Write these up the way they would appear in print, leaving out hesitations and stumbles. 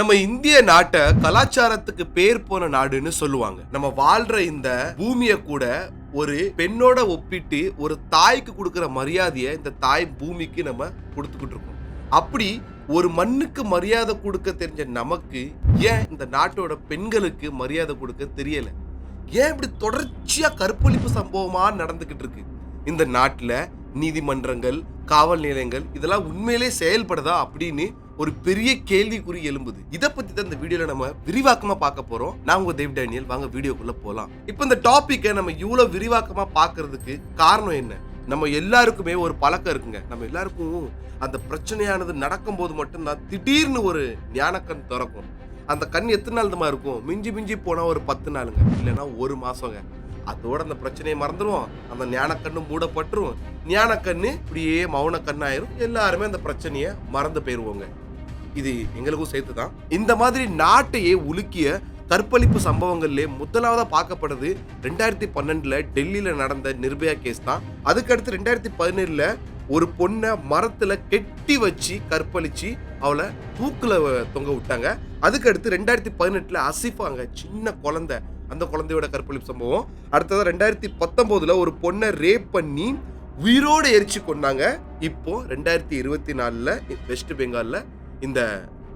நம்ம இந்திய நாட்டை கலாச்சாரத்துக்கு பேர் போன நாடுன்னு சொல்லுவாங்க. நம்ம வாழ்ற இந்த பூமியை கூட ஒரு பெண்ணோட ஒப்பிட்டு ஒரு தாய்க்கு கொடுக்கிற மரியாதையை இந்த தாய் பூமிக்கு நம்ம கொடுத்துக்கிட்டு இருக்கோம். அப்படி ஒரு மண்ணுக்கு மரியாதை கொடுக்க தெரிஞ்ச நமக்கு ஏன் இந்த நாட்டோட பெண்களுக்கு மரியாதை கொடுக்க தெரியல? ஏன் இப்படி தொடர்ச்சியா கற்பழிப்பு சம்பவமா நடந்துகிட்டு இருக்கு? இந்த நாட்டுல நீதிமன்றங்கள், காவல் நிலையங்கள் இதெல்லாம் உண்மையிலே செயல்படுதா அப்படின்னு ஒரு பெரிய கேள்விக்குறி எழும்புது. இத பத்தி தான் இந்த வீடியோல நம்ம விரிவாக்கமா பார்க்க போறோம். நான் உங்க தேவ் டேனியல். வாங்க வீடியோக்குள்ள போலாம். இப்போ இந்த டாபிக்கை நம்ம இவ்வளவு விரிவாக்கமா பார்க்கிறதுக்கு காரணம் என்ன? நம்ம எல்லாருக்குமே ஒரு பழக்கம் இருக்குங்க. நம்ம எல்லாருக்கும் அந்த பிரச்சனையானது நடக்கும் போது மட்டும்தான் திடீர்னு ஒரு ஞானக்கண் திறக்கும். அந்த கண் எத்தனை நாள் தான் இருக்கும்? மிஞ்சி மிஞ்சி போனா ஒரு 10 நாளுங்க, இல்லைன்னா ஒரு மாசங்க. அதோட அந்த பிரச்சனையை மறந்துடுவோம். அந்த ஞானக்கண்ணு மூடப்பட்டுரும். ஞானக்கண்ணு இப்படியே மௌன கண்ணாயிரும். எல்லாருமே அந்த பிரச்சனையை மறந்து போயிருவோங்க. இது எங்களுக்கும் சேர்த்து தான். இந்த மாதிரி நாட்டையே உலுக்கிய கற்பழிப்பு சம்பவங்கள்ல முதலாவதா பார்க்கப்படுறது 2012 டெல்லியில நடந்த நிர்பயா கேஸ் தான். அதுக்கடுத்து 2017 ஒரு பொண்ணை மரத்துல கெட்டி வச்சு கற்பழிச்சு அவளை தூக்குல தொங்க விட்டாங்க. அதுக்கடுத்து 2018 அசிஃபாங்க, சின்ன குழந்தை, அந்த குழந்தையோட கற்பழிப்பு சம்பவம். அடுத்தது 2019 ஒரு பொண்ணை ரேப் பண்ணி உயிரோடு எரிச்சு கொண்டாங்க. இப்போ 2024 வெஸ்ட் பெங்கால்ல இந்த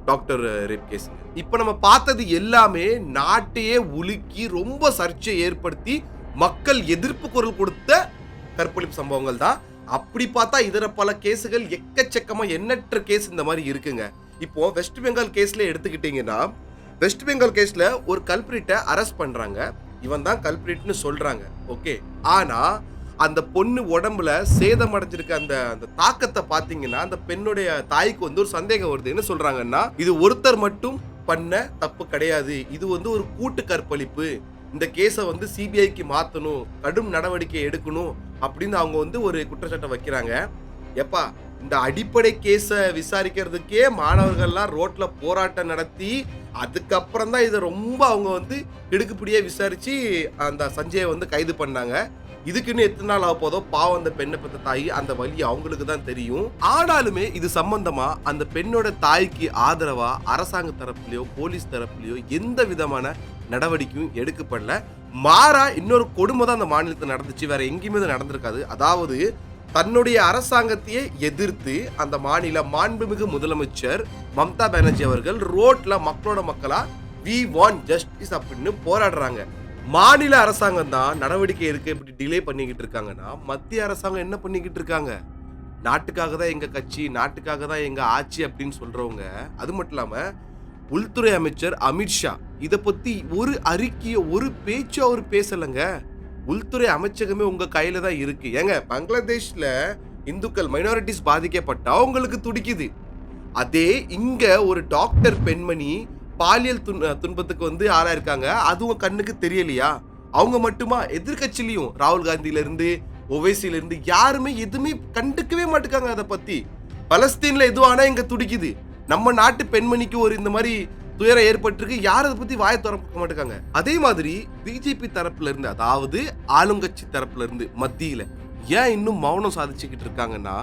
டாக்டர் ரேப் கேஸ். இப்போ நம்ம பார்த்தது எல்லாமே நாட்டையே உலுக்கி ரொம்ப சர்ச்சையை ஏற்படுத்தி மக்கள் எதிர்ப்பு குரல் கொடுத்த கற்பழிப்பு சம்பவங்கள் தான். அப்படி பார்த்தா இதர பல கேஸுகள் எக்கச்சக்கமா எண்ணற்ற கேஸ் இந்த மாதிரி இருக்குங்க. இப்போ வெஸ்ட் பெங்கால் கேஸ்ல எடுத்துக்கிட்டீங்கன்னா, வெஸ்ட் பெங்கால் கேஸ்ல ஒரு கல்பிரிட்டை அரெஸ்ட் பண்றாங்க. இவன் தான் கல்பிரிட்னு சொல்றாங்க. ஓகே, ஆனா அந்த பொண்ணு உடம்புல சேதம் அடைஞ்சிருக்க அந்த தாக்கத்தை பாத்தீங்கன்னா அந்த பெண்ணுடைய தாய்க்கு ஒரு சந்தேகம் வருது. என்ன சொல்றாங்கன்னா, இது ஒருத்தர் மட்டும் பண்ண தப்பு கிடையாது, இது ஒரு கூட்டு கற்பழிப்பு. இந்த கேஸை சிபிஐக்கு மாத்தணும், கடும் நடவடிக்கை எடுக்கணும் அப்படின்னு அவங்க ஒரு குற்றச்சாட்டை வைக்கிறாங்க. எப்பா, இந்த அடிப்படை கேஸை விசாரிக்கிறதுக்கே மாணவர்கள்லாம் ரோட்ல போராட்டம் நடத்தி அதுக்கப்புறம் தான் இதை ரொம்ப அவங்க இடுக்குப்பிடியே விசாரிச்சு அந்த சஞ்சயை கைது பண்ணாங்க. இதுக்குன்னு எத்தனை நாள் ஆக போதோ, பாவம் அந்த பெண்ணை பெற்ற தாய், அந்த வழி அவங்களுக்கு தான் தெரியும். ஆனாலுமே இது சம்பந்தமா அந்த பெண்ணோட தாய்க்கு ஆதரவா அரசாங்க தரப்புலயோ போலீஸ் தரப்புலயோ எந்த விதமான நடவடிக்கையும் எடுக்கப்படல. மாறா இன்னொரு கொடுமை தான் அந்த மாநிலத்தில் நடந்துச்சு. வேற எங்கேயுமே இது நடந்திருக்காது. அதாவது தன்னுடைய அரசாங்கத்தையே எதிர்த்து அந்த மாநில மாண்புமிகு முதலமைச்சர் மம்தா பானர்ஜி அவர்கள் ரோட்ல மக்களோட மக்களா வி வாண்ட் ஜஸ்டிஸ் அப்படின்னு போராடுறாங்க. மாநில அரசாங்கம் தான் நடவடிக்கை எடுக்க இப்படி டிலே பண்ணிக்கிட்டு இருக்காங்கன்னா, மத்திய அரசாங்கம் என்ன பண்ணிக்கிட்டு இருக்காங்க? நாட்டுக்காக தான் எங்க கட்சி, நாட்டுக்காக தான் எங்க ஆட்சி அப்படின்னு சொல்றவங்க. அது மட்டும் இல்லாம உள்துறை அமைச்சர் அமித்ஷா இதை பத்தி ஒரு அறிக்கையோ ஒரு பேச்சோ அவர் பேசலங்க. உள்துறை அமைச்சகமே உங்க கையில தான் இருக்கு. ஏங்க, பங்களாதேஷ்ல இந்துக்கள் மைனாரிட்டிஸ் பாதிக்கப்பட்டா உங்களுக்கு துடிக்குது. அதே இங்க ஒரு டாக்டர் பெண்மணி பாலியல் துன்பத்துக்கு ஆளாயிருக்காங்க, அதுவும் கண்ணுக்கு தெரியலையா? அவங்க மட்டுமா? எதிர்கட்சியிலையும் ராகுல் காந்தியில இருந்து ஒவைசில இருந்து யாருமே எதுவுமே கண்டுக்கவே மாட்டுக்காங்க. அதை பத்தி பலஸ்தீன்ல எதுவும் ஆனா இங்க துடிக்குது. நம்ம நாட்டு பெண்மணிக்கு ஒரு இந்த மாதிரி துயரம் ஏற்பட்டிருக்கு, யாரும் அதை பத்தி வாயை திறக்க மாட்டாங்க. அதே மாதிரி பிஜேபி தரப்புல இருந்து, அதாவது ஆளுங்கட்சி தரப்புல இருந்து மத்தியில ஏன் இன்னும் மௌனம் சாதிச்சுக்கிட்டு இருக்காங்கன்னா,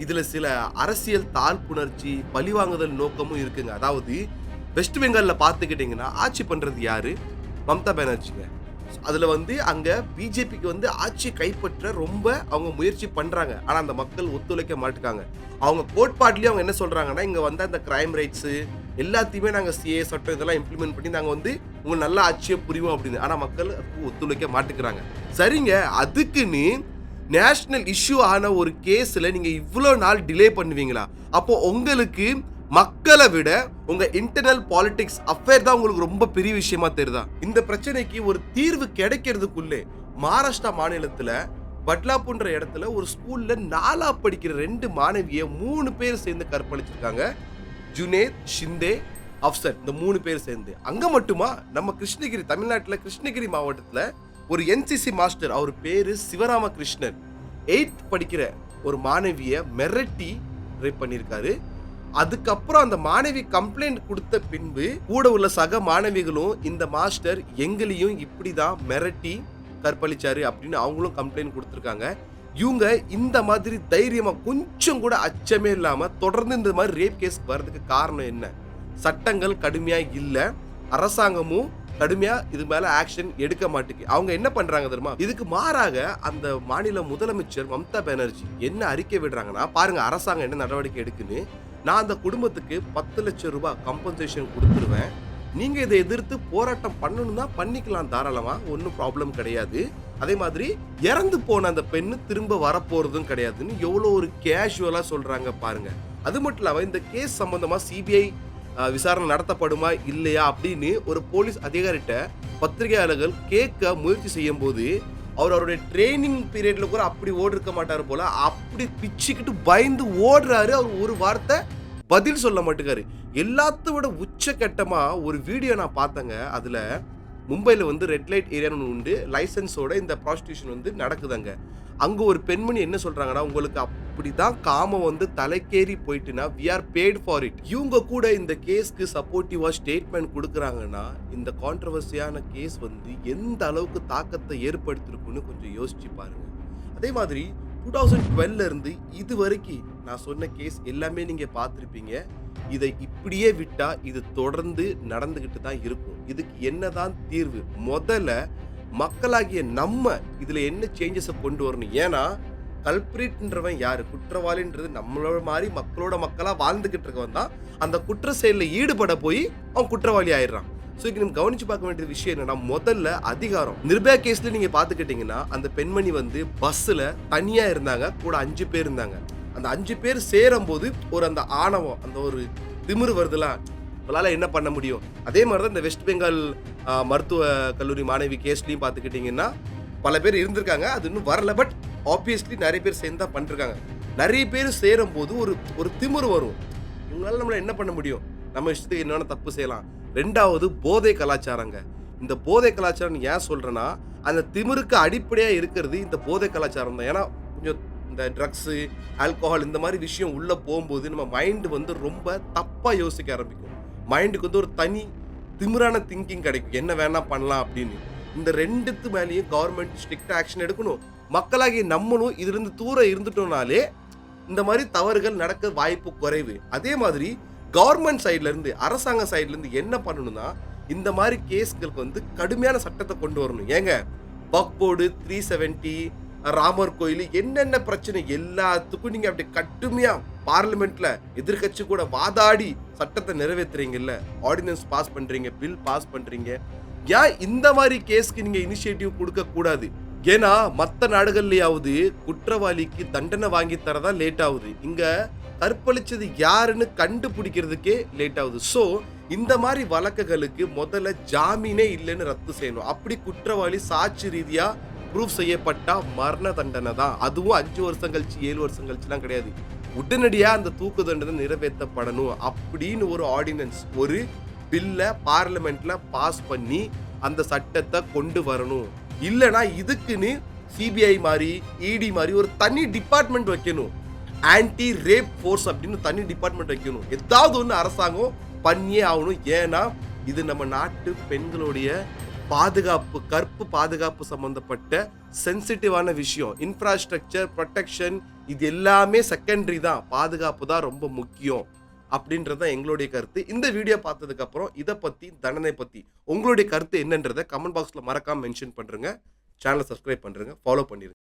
இதுல சில அரசியல் தாழ்ப்புணர்ச்சி, பழிவாங்குதல் நோக்கமும் இருக்குங்க. அதாவது வெஸ்ட் பெங்கால்ல பாத்துக்கிட்டீங்கன்னா ஆட்சி பண்றது யாரு? மம்தா பானர்ஜிங்க. அதுல அங்க பிஜேபிக்கு ஆட்சி கைப்பற்ற ரொம்ப அவங்க முயற்சி பண்றாங்க. ஆனா அந்த மக்கள் ஒத்துழைக்க மாட்டாங்க. அவங்க கோட்பாட்லயே அவங்க என்ன சொல்றாங்கன்னா, இங்க அந்த கிரைம் ரைட்ஸ் எல்லாத்தையுமே நாங்க சிஏ சட்டம் இதெல்லாம் இம்ப்ளிமெண்ட் பண்ணி நாங்க உங்க நல்ல ஆட்சியை புரிவோம் அப்படின்னு. ஆனா மக்கள் ஒத்துழைக்க மாட்டேங்கிறாங்க. சரிங்க, அதுக்குன்னு நேஷனல் இஷ்யூ ஆன ஒரு கேஸ்ல நீங்க இவ்வளவு நாள் டிலே பண்ணுவீங்களா? அப்போ உங்களுக்கு மக்களை விட உங்க இன்டர்னல் பாலிடிக்ஸ் அஃபேர் தான் உங்களுக்கு ரொம்ப பெரிய விஷயமா தெரியுதா? இந்த பிரச்சனைக்கு ஒரு தீர்வு கிடைக்கிறதுக்குள்ளே மகாராஷ்டிரா மாநிலத்துல பட்லாப்புன்ற இடத்துல ஒரு ஸ்கூல்ல 4ஆ படிக்கிற 2 மாணவியை 3 பேர் சேர்ந்து கற்பழிச்சிருக்காங்க. ஜுனேத், ஷிந்தே, அப்சர், இந்த 3 பேர் சேர்ந்து. அங்க மட்டுமா, நம்ம கிருஷ்ணகிரி, தமிழ்நாட்டுல கிருஷ்ணகிரி மாவட்டத்துல ஒரு என்சிசி மாஸ்டர், அவர் பேரு சிவராமகிருஷ்ணன், 8th படிக்கிற ஒரு மாணவியை மிரட்டி ரேப் பண்ணியிருக்காரு. அதுக்கப்புறம் அந்த மாணவி கம்ப்ளைண்ட் கொடுத்த பின்பு கூட உள்ள சக மாணவிகளும் இந்த மாஸ்டர் எங்களையும் இப்படிதான் மிரட்டி கற்பழிச்சாரு அப்படின்னு அவங்களும் கம்ப்ளைண்ட் கொடுத்திருக்காங்க. இவங்க இந்த மாதிரி தைரியமா கொஞ்சம் கூட அச்சமே இல்லாம தொடர்ந்து இந்த மாதிரி ரேப் கேஸ் வர்றதுக்கு காரணம் என்ன? சட்டங்கள் கடுமையா இல்ல, அரசாங்கமும் கடுமையா இது மேல ஆக்ஷன் எடுக்க மாட்டேங்குது. அவங்க என்ன பண்றாங்க தெரியுமா? இதுக்கு மாறாக அந்த மாநில முதலமைச்சர் மம்தா பானர்ஜி என்ன அறிக்கை விடுறாங்கன்னா, பாருங்க அரசாங்கம் என்ன நடவடிக்கை எடுக்குன்னு. நான் அந்த குடும்பத்துக்கு 10 லட்சம் ரூபாய் கம்பன்சேஷன் குடுத்துருவேன். நீங்க இதை எதிர்த்து போராட்டம் பண்ணணும்னா பண்ணிக்கலாம் தாராளமா. ஒன்னும் ப்ராப்ளம் கிடையாது. அதே மாதிரி இறந்து போன அந்த பெண்ணு திரும்ப வரப்போறதும் கிடையாதுன்னு எவ்வளவு ஒரு கேஷுவலா சொல்றாங்க பாருங்க. அது மட்டும் இல்லாம இந்த கேஸ் சம்பந்தமா சிபிஐ விசாரணை நடத்தப்படுமா இல்லையா அப்படின்னு ஒரு போலீஸ் அதிகாரிட்ட பத்திரிகையாளர்கள் கேட்க முயற்சி செய்யும் போது அவருடைய ட்ரைனிங் பீரியட்ல கூட அப்படி ஓடிருக்க மாட்டாரு போல, அப்படி பிச்சுக்கிட்டு பயந்து ஓடுறாரு. அவர் ஒரு வார்த்தை பதில் சொல்ல மாட்டேங்காரு. எல்லாத்த விட உச்சகட்டமா ஒரு வீடியோ நான் பார்த்தேங்க. அதுல மும்பைல வந்து ரெட் லைட் ஏரியான்னு உண்டு, லைசன்ஸோட இந்த ப்ராஸ்டியூஷன் வந்து நடக்குதுங்க. அங்க ஒரு பெண்மணி என்ன சொல்றாங்கன்னா, உங்களுக்கு அப்படிதான் காமம் வந்து தலைக்கேறி போயிட்டுனா we are paid for it. இவங்க கூட இந்த கேஸ்க்கு சப்போர்ட்டிவா ஸ்டேட்மெண்ட் கொடுக்குறாங்கன்னா இந்த கான்ட்ரோவர்சியான கேஸ் வந்து எந்த அளவுக்கு தாக்கத்தை ஏற்படுத்திருக்குன்னு கொஞ்சம் யோசிச்சு பாருங்க. அதே மாதிரி 2012ல இருந்து இது வரைக்கும் நான் சொன்ன கேஸ் எல்லாமே நீங்க பார்த்திருப்பீங்க. இதை இப்படியே விட்டா இது தொடர்ந்து நடந்துகிட்டு தான் இருக்கும். இதுக்கு என்னதான் தீர்வு? முதல்ல மக்களாகிய நம்ம இதுல என்ன சேஞ்சஸ கொண்டு வரணும். ஏன்னா கல்பிரிட்ன்றவன் யாரு? குற்றவாளின்றது நம்மளோட மாதிரி மக்களோட மக்களா வாழ்ந்துகிட்டு இருக்கவன் தான் அந்த குற்ற செயல்ல ஈடுபட போய் அவன் குற்றவாளி ஆயிடுறான். ஸோ இங்க நம்ம கவனிச்சு பார்க்க வேண்டிய விஷயம் என்னன்னா, முதல்ல அதிகாரம். நிர்பயா கேஸ்ல நீங்க பாத்துக்கிட்டீங்கன்னா அந்த பெண்மணி வந்து பஸ்ல தனியா இருந்தாங்க, கூட 5 பேர் இருந்தாங்க. அந்த 5 பேர் சேரும் போது ஒரு அந்த ஆணவம், அந்த ஒரு திமிரு வருதுலாம், உங்களால என்ன பண்ண முடியும்? அதே மாதிரி தான் இந்த வெஸ்ட் பெங்கால் மருத்துவ கல்லூரி மாணவி கேஸ்லயும் பார்த்துக்கிட்டிங்கன்னா பல பேர் இருந்திருக்காங்க, அது இன்னும் வரல. பட் ஆப்வியஸ்லி நிறைய பேர் சேர்ந்து தான் பண்ணிருக்காங்க. நிறைய பேர் சேரும் போது ஒரு திமிரு வரும். இவங்களால நம்மள என்ன பண்ண முடியும்? நம்ம இஷ்டத்துக்கு என்னென்ன தப்பு செய்யலாம். 2வது போதை கலாச்சாரங்க. இந்த போதை கலாச்சாரம் ஏன் சொல்றேன்னா, அந்த திமிருக்கு அடிப்படையா இருக்கிறது இந்த போதை கலாச்சாரம் தான். ஏன்னா கொஞ்சம் இந்த ட்ரக்ஸு, ஆல்கஹால் இந்த மாதிரி விஷயம் உள்ள போகும்போது நம்ம மைண்ட் வந்து ரொம்ப தப்பா யோசிக்க ஆரம்பிக்கும். மைண்டுக்கு வந்து ஒரு தனி திமிரான திங்கிங் கிடைக்கும், என்ன வேணா பண்ணலாம் அப்படின்னு. இந்த 2த்து மேலேயும் கவர்மெண்ட் ஸ்ட்ரிக்ட் ஆக்ஷன் எடுக்கணும். மக்களாகிய நம்மளும் இதிலிருந்து தூரம் இருந்துட்டோம்னாலே இந்த மாதிரி தவறுகள் நடக்க வாய்ப்பு குறைவு. அதே மாதிரி கவர்மெண்ட் சைட்ல இருந்து, அரசாங்க சைட்ல இருந்து என்ன பண்ணணும்னா, இந்த மாதிரி கேஸ்களுக்கு வந்து கடுமையான சட்டத்தை கொண்டு வரணும். ஏங்க வக்ஃப் போர்டு, 370, ராமர் கோயில், என்னென்ன பிரச்சனை எல்லாத்துக்கும் நீங்க அப்படி கடுமையா பார்லிமெண்ட்ல எதிர்கட்சி கூட வாதாடி சட்டத்தை நிறைவேற்றுறீங்கல்ல, ஆர்டினன்ஸ் பாஸ் பண்றீங்க, பில் பாஸ் பண்றீங்க. ஏன் இந்த மாதிரி கேஸ்க்கு நீங்க இனிஷியேட்டிவ் கொடுக்க கூடாது? ஏன்னா மற்ற நாடுகள்லயாவது குற்றவாளிக்கு தண்டனை வாங்கி தரதா லேட் ஆகுது, இங்க கற்பழிச்சது யாருன்னு கண்டுபிடிக்கிறதுக்கே லேட் ஆகுது. சோ இந்த மாதிரி வழக்குகளுக்கு முதல்ல ஜாமீனே இல்லைன்னு ரத்து செய்யணும். அப்படி குற்றவாளி சாட்சி ரீதியா ப்ரூஃப் செய்யப்பட்டா மரண தண்டனை தான். அதுவும் 5 வருஷம் கழிச்சு 7 வருஷம் கழிச்சுலாம் கிடையாது, உடனடியா அந்த தூக்கு தண்டனை நிறைவேற்றப்படணும் அப்படின்னு ஒரு ஆர்டினன்ஸ், ஒரு பில்ல பார்லிமெண்ட்ல பாஸ் பண்ணி அந்த சட்டத்தை கொண்டு வரணும். இல்லனா இதுக்குன்னு சிபிஐ மாதிரி, இடி மாதிரி ஒரு தனி டிபார்ட்மெண்ட் வைக்கணும். ஆன்டி ரேப் ஃபோர்ஸ் அப்படின்னு தனி டிபார்ட்மெண்ட் வைக்கணும். ஏதாவது ஒன்று அரசாங்கம் பண்ணியே ஆகணும். ஏன்னா இது நம்ம நாட்டு பெண்களுடைய பாதுகாப்பு, கற்பு பாதுகாப்பு சம்பந்தப்பட்ட சென்சிட்டிவான விஷயம். இன்ஃப்ராஸ்ட்ரக்சர், ப்ரொடெக்ஷன் இது எல்லாமே செகண்டரி தான், பாதுகாப்பு தான் ரொம்ப முக்கியம் அப்படின்றத எங்களுடைய கருத்து. இந்த வீடியோ பார்த்ததுக்கு அப்புறம் இதை பத்தி, தண்டனை பத்தி உங்களுடைய கருத்து என்னன்றதை கமெண்ட் பாக்ஸ்ல மறக்காம மென்ஷன் பண்றீங்க. சேனலை சப்ஸ்கிரைப் பண்றீங்க, ஃபாலோ பண்ணிருங்க.